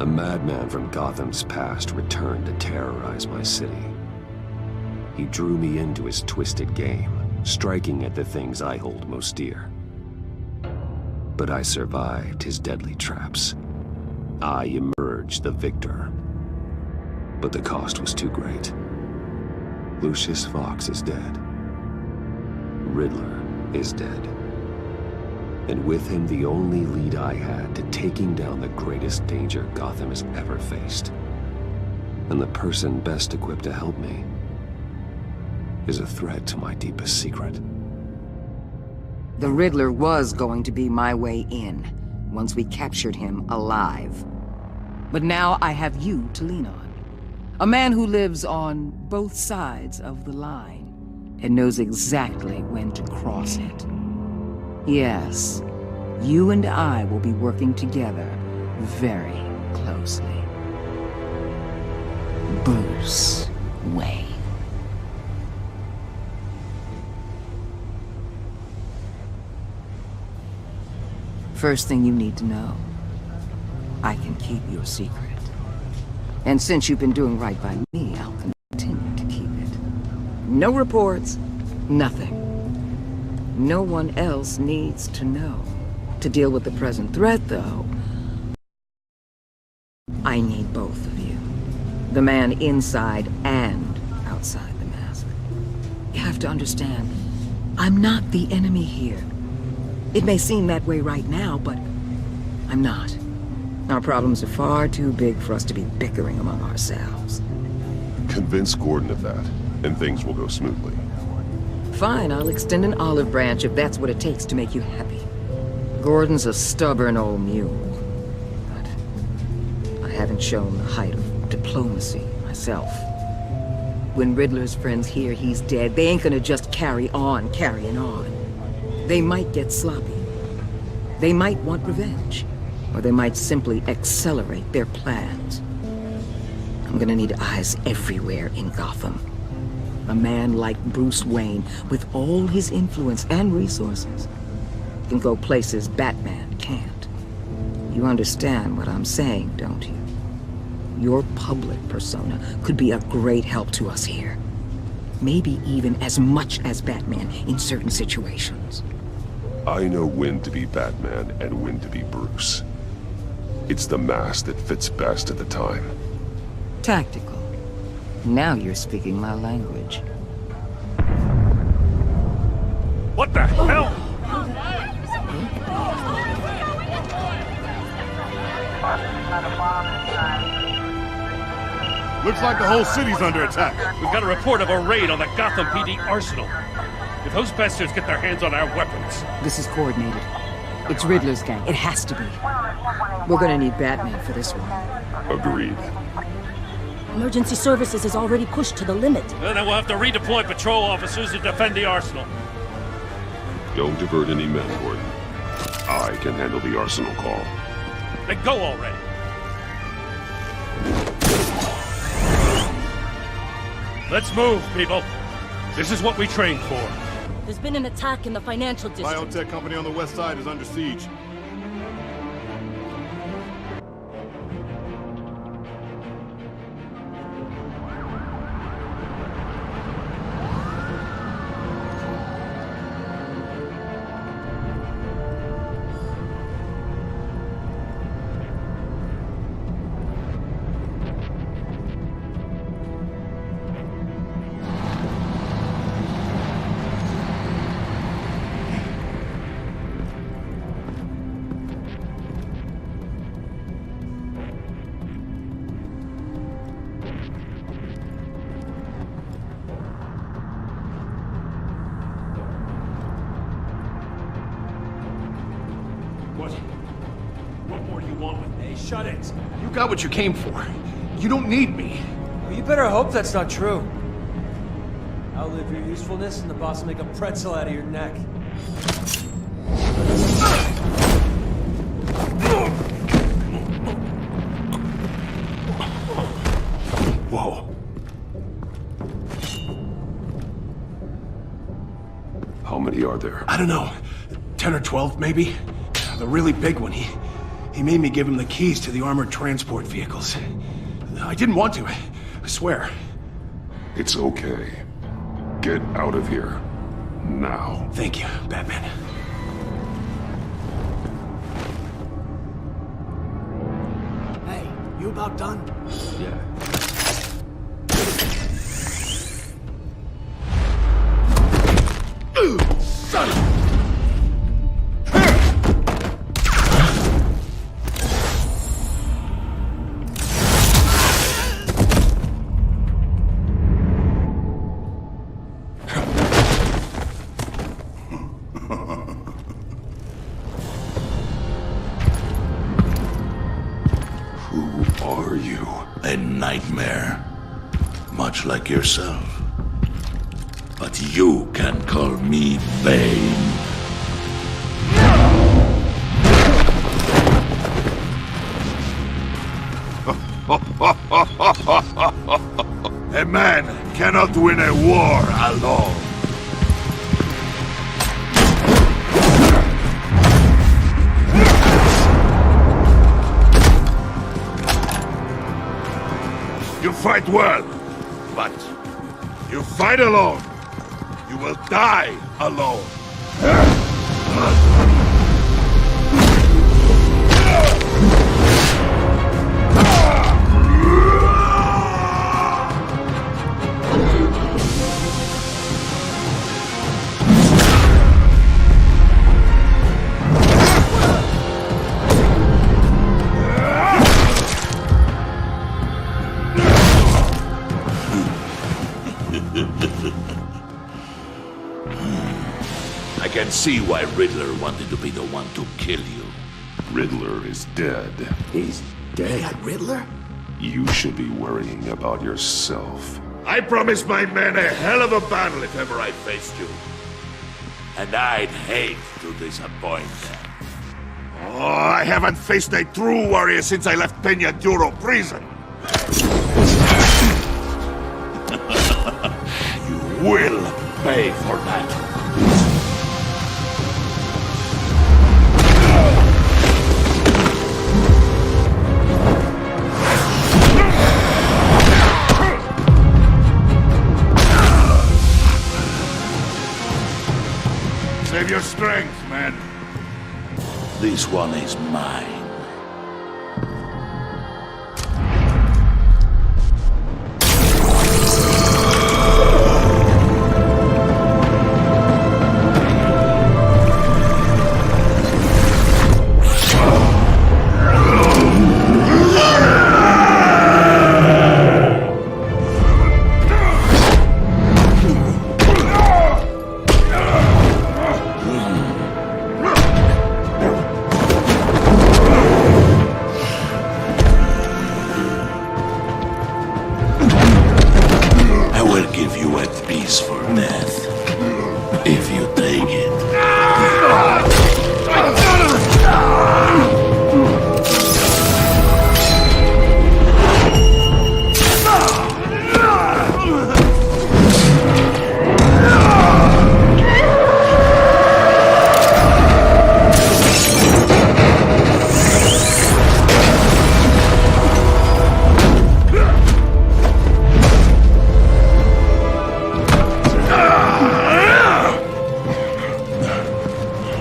A madman from Gotham's past returned to terrorize my city. He drew me into his twisted game, striking at the things I hold most dear. But I survived his deadly traps. I emerged the victor. But the cost was too great. Lucius Fox is dead. Riddler is dead. And with him, the only lead I had to taking down the greatest danger Gotham has ever faced. And the person best equipped to help me is a threat to my deepest secret. The Riddler was going to be my way in, once we captured him alive. But now I have you to lean on. A man who lives on both sides of the line, and knows exactly when to cross it. Yes, you and I will be working together very closely. Bruce Wayne. First thing you need to know, I can keep your secret. And since you've been doing right by me, I'll continue to keep it. No reports, nothing. No one else needs to know. To deal with the present threat, though, I need both of you. The man inside and outside the mask. You have to understand, I'm not the enemy here. It may seem that way right now, but I'm not. Our problems are far too big for us to be bickering among ourselves. Convince Gordon of that, and things will go smoothly. Fine, I'll extend an olive branch if that's what it takes to make you happy. Gordon's a stubborn old mule, but I haven't shown the height of diplomacy myself. When Riddler's friends hear he's dead, they ain't gonna just carry on carrying on. They might get sloppy. They might want revenge. Or they might simply accelerate their plans. I'm gonna need eyes everywhere in Gotham. A man like Bruce Wayne, with all his influence and resources, can go places Batman can't. You understand what I'm saying, don't you? Your public persona could be a great help to us here. Maybe even as much as Batman in certain situations. I know when to be Batman and when to be Bruce. It's the mask that fits best at the time. Tactical. Now you're speaking my language. What the hell? Looks like the whole city's under attack. We've got a report of a raid on the Gotham PD arsenal. If those bastards get their hands on our weapons... This is coordinated. It's Riddler's gang. It has to be. We're gonna need Batman for this one. Agreed. Emergency services is already pushed to the limit. Then we'll have to redeploy patrol officers to defend the arsenal. Don't divert any men, Gordon. I can handle the arsenal call. Then go already. Let's move, people. This is what we trained for. There's been an attack in the financial district. Biotech company on the west side is under siege. What more do you want with me? Hey, shut it. You got what you came for. You don't need me. Well, you better hope that's not true. Outlive your usefulness and the boss will make a pretzel out of your neck. Whoa. How many are there? I don't know. 10 or 12, maybe? The really big one, He made me give him the keys to the armored transport vehicles. I didn't want to, I swear. It's okay. Get out of here. Now. Thank you, Batman. Hey, you about done? Yeah. Son of... Who are you? A nightmare. Much like yourself. But you can call me Bane. A man cannot win a war alone. You fight well, but you fight alone. You will die alone. I can see why Riddler wanted to be the one to kill you. Riddler is dead. He's dead. Riddler? You should be worrying about yourself. I promised my men a hell of a battle if ever I faced you. And I'd hate to disappoint them. Oh, I haven't faced a true warrior since I left Peña Duro prison. You will pay for that. Save your strength, man. This one is mine. For death, if you take it.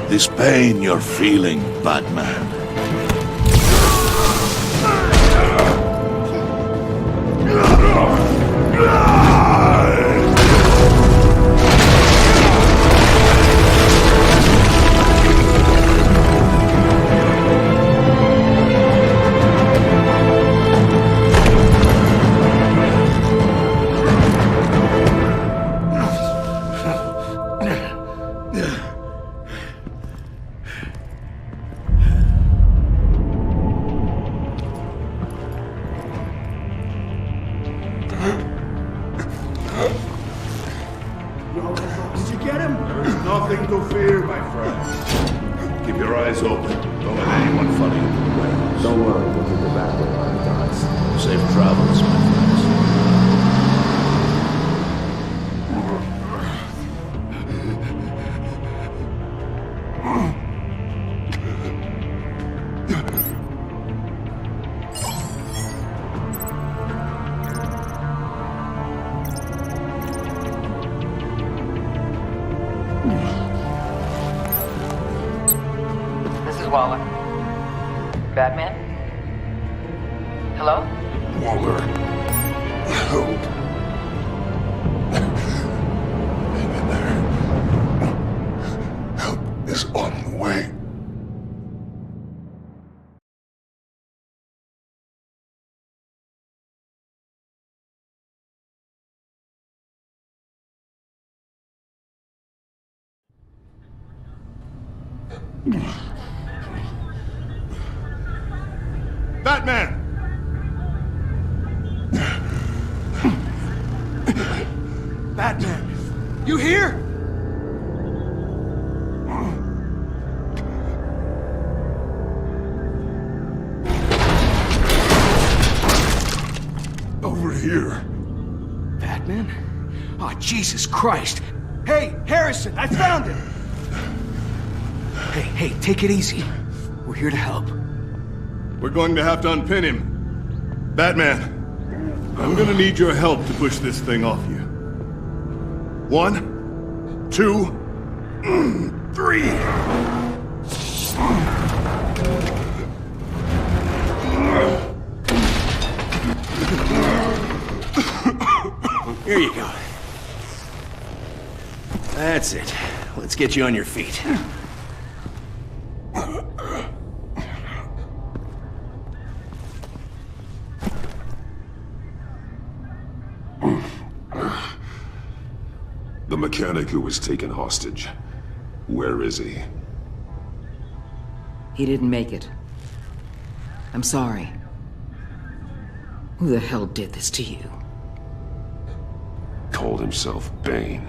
This pain you're feeling, Batman. Did you get him? There's nothing to fear, my friend. Keep your eyes open. Don't let anyone follow you to the warehouse. Don't worry, we'll get you back there on dots. Safe travels, my friends. Waller. Batman? Hello? Waller. Help. Hang in there. Help is on the way. Batman! Batman! You here? Over here. Batman? Oh, Jesus Christ! Hey, Harrison, I found him! Hey, take it easy. We're here to help. We're going to have to unpin him. Batman, I'm gonna need your help to push this thing off you. 1, 2, 3. Here you go. That's it. Let's get you on your feet. The mechanic who was taken hostage. Where is he? He didn't make it. I'm sorry. Who the hell did this to you? Called himself Bane.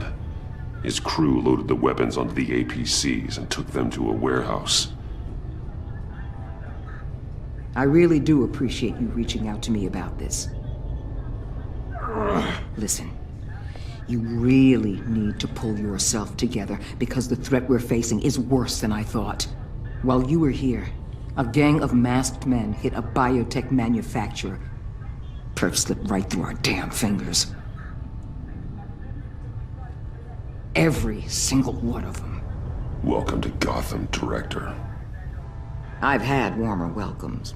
His crew loaded the weapons onto the APCs and took them to a warehouse. I really do appreciate you reaching out to me about this. Listen, you really need to pull yourself together because the threat we're facing is worse than I thought. While you were here, a gang of masked men hit a biotech manufacturer. Perp slipped right through our damn fingers. Every single one of them. Welcome to Gotham, Director. I've had warmer welcomes.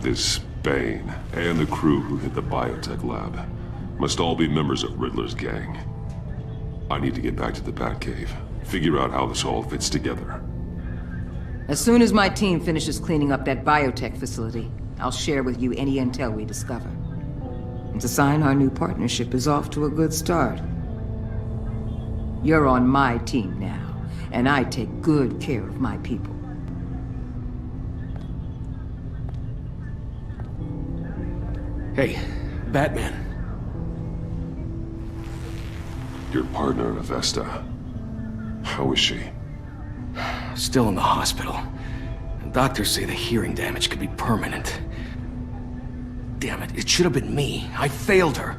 This Bane and the crew who hit the biotech lab must all be members of Riddler's gang. I need to get back to the Batcave, figure out how this all fits together. As soon as my team finishes cleaning up that biotech facility, I'll share with you any intel we discover. It's a sign our new partnership is off to a good start. You're on my team now, and I take good care of my people. Hey, Batman. Your partner, Avesta. How is she? Still in the hospital. Doctors say the hearing damage could be permanent. Damn it, it should have been me. I failed her.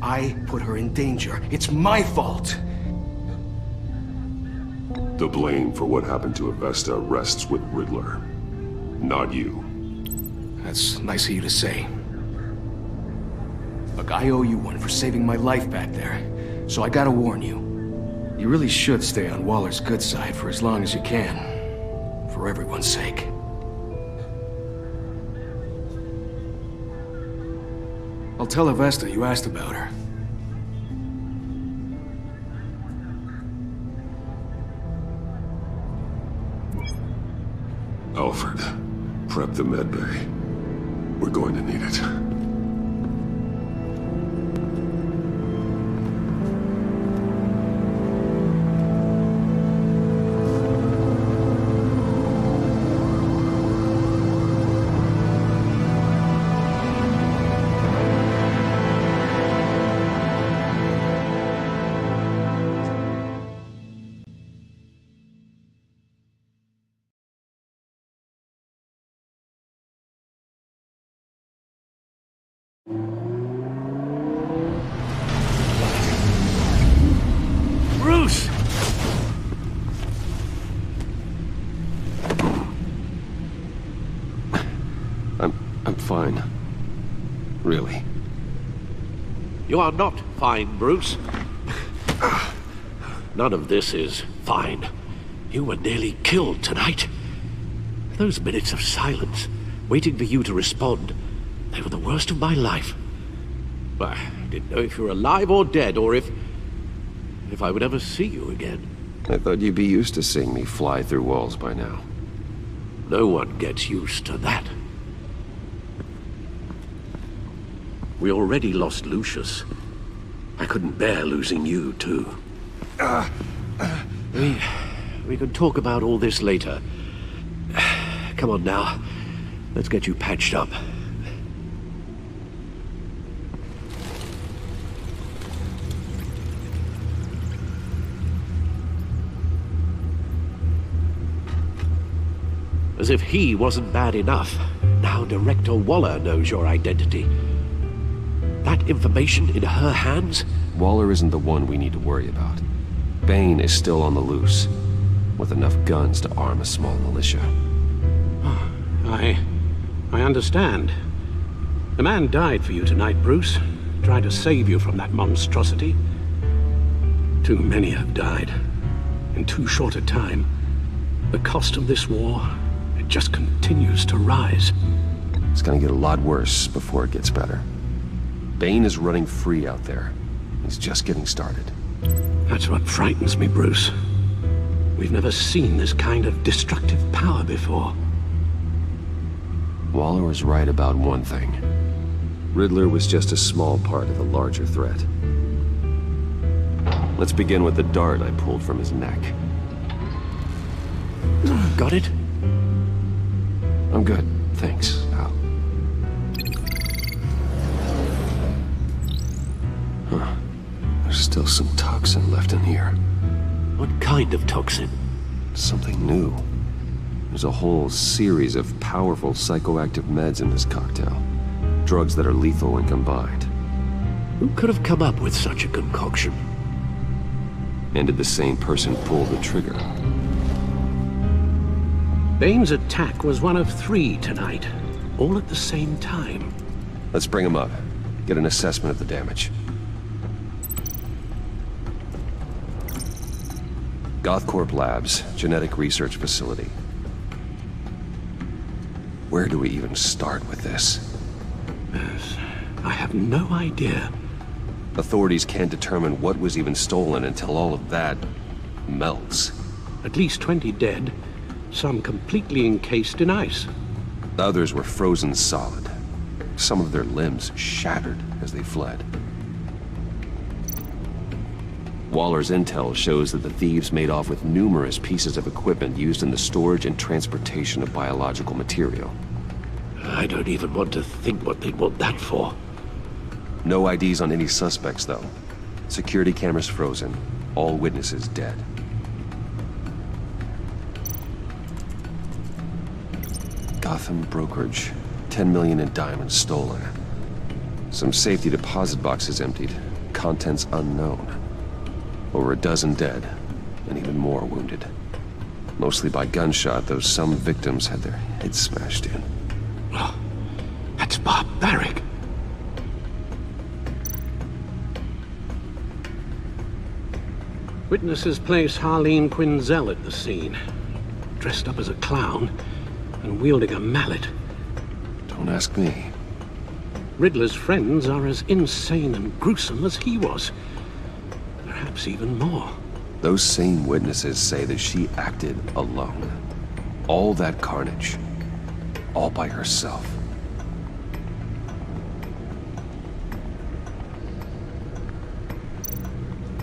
I put her in danger. It's my fault. The blame for what happened to Avesta rests with Riddler, not you. That's nice of you to say. Look, I owe you one for saving my life back there. So I gotta warn you. You really should stay on Waller's good side for as long as you can. For everyone's sake. I'll tell Avesta you asked about her. Alfred, prep the medbay. We're going to need it. You are not fine, Bruce. None of this is fine. You were nearly killed tonight. Those minutes of silence, waiting for you to respond, they were the worst of my life. I didn't know if you were alive or dead, or if I would ever see you again. I thought you'd be used to seeing me fly through walls by now. No one gets used to that. We already lost Lucius. I couldn't bear losing you, too. We can talk about all this later. Come on now. Let's get you patched up. As if he wasn't bad enough, now Director Waller knows your identity. That information in her hands? Waller isn't the one we need to worry about. Bane is still on the loose, with enough guns to arm a small militia. I understand. The man died for you tonight, Bruce. Tried to save you from that monstrosity. Too many have died. In too short a time. The cost of this war, it just continues to rise. It's gonna get a lot worse before it gets better. Bane is running free out there. He's just getting started. That's what frightens me, Bruce. We've never seen this kind of destructive power before. Waller was right about one thing. Riddler was just a small part of the larger threat. Let's begin with the dart I pulled from his neck. Got it? I'm good, thanks, Al. Huh. There's still some toxin left in here. What kind of toxin? Something new. There's a whole series of powerful psychoactive meds in this cocktail. Drugs that are lethal when combined. Who could have come up with such a concoction? And did the same person pull the trigger? Bane's attack was one of 3 tonight, all at the same time. Let's bring him up. Get an assessment of the damage. Gothcorp Labs, genetic research facility. Where do we even start with this? Yes, I have no idea. Authorities can't determine what was even stolen until all of that melts. At least 20 dead, some completely encased in ice. Others were frozen solid. Some of their limbs shattered as they fled. Waller's intel shows that the thieves made off with numerous pieces of equipment used in the storage and transportation of biological material. I don't even want to think what they'd want that for. No IDs on any suspects, though. Security cameras frozen. All witnesses dead. Gotham brokerage. 10 million in diamonds stolen. Some safety deposit boxes emptied. Contents unknown. Over a dozen dead, and even more wounded. Mostly by gunshot, though some victims had their heads smashed in. Oh, that's barbaric. Witnesses place Harleen Quinzel at the scene, dressed up as a clown and wielding a mallet. Don't ask me. Riddler's friends are as insane and gruesome as he was. Perhaps even more. Those same witnesses say that she acted alone. All that carnage. All by herself.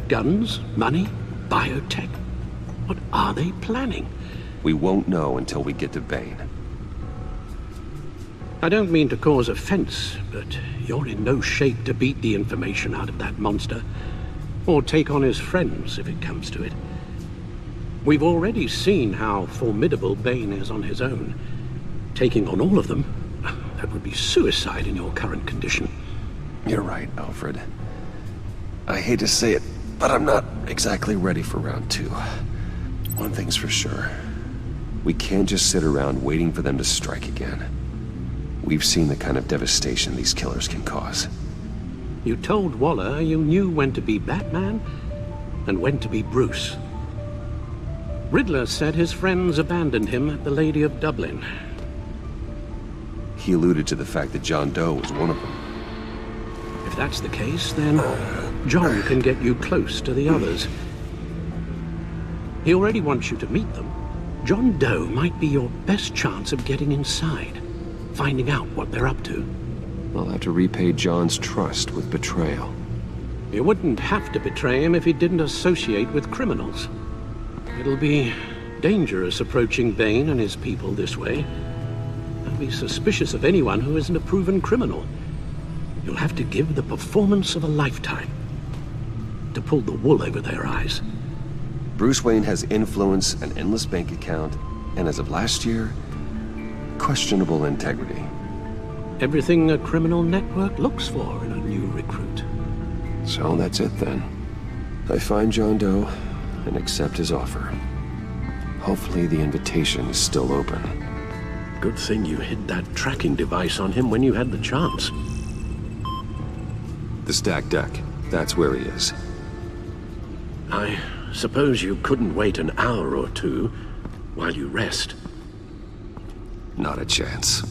Guns, money, biotech. What are they planning? We won't know until we get to Bane. I don't mean to cause offense, but you're in no shape to beat the information out of that monster. Or take on his friends, if it comes to it. We've already seen how formidable Bane is on his own. Taking on all of them, that would be suicide in your current condition. You're right, Alfred. I hate to say it, but I'm not exactly ready for round 2. One thing's for sure. We can't just sit around waiting for them to strike again. We've seen the kind of devastation these killers can cause. You told Waller you knew when to be Batman and when to be Bruce. Riddler said his friends abandoned him at the Lady of Dublin. He alluded to the fact that John Doe was one of them. If that's the case, then John can get you close to the others. He already wants you to meet them. John Doe might be your best chance of getting inside, finding out what they're up to. I'll have to repay John's trust with betrayal. You wouldn't have to betray him if he didn't associate with criminals. It'll be dangerous approaching Bane and his people this way. They'll be suspicious of anyone who isn't a proven criminal. You'll have to give the performance of a lifetime to pull the wool over their eyes. Bruce Wayne has influence, an endless bank account, and as of last year, questionable integrity. Everything a criminal network looks for in a new recruit. So that's it then. I find John Doe and accept his offer. Hopefully the invitation is still open. Good thing you hid that tracking device on him when you had the chance. The stacked deck. That's where he is. I suppose you couldn't wait an hour or two while you rest. Not a chance.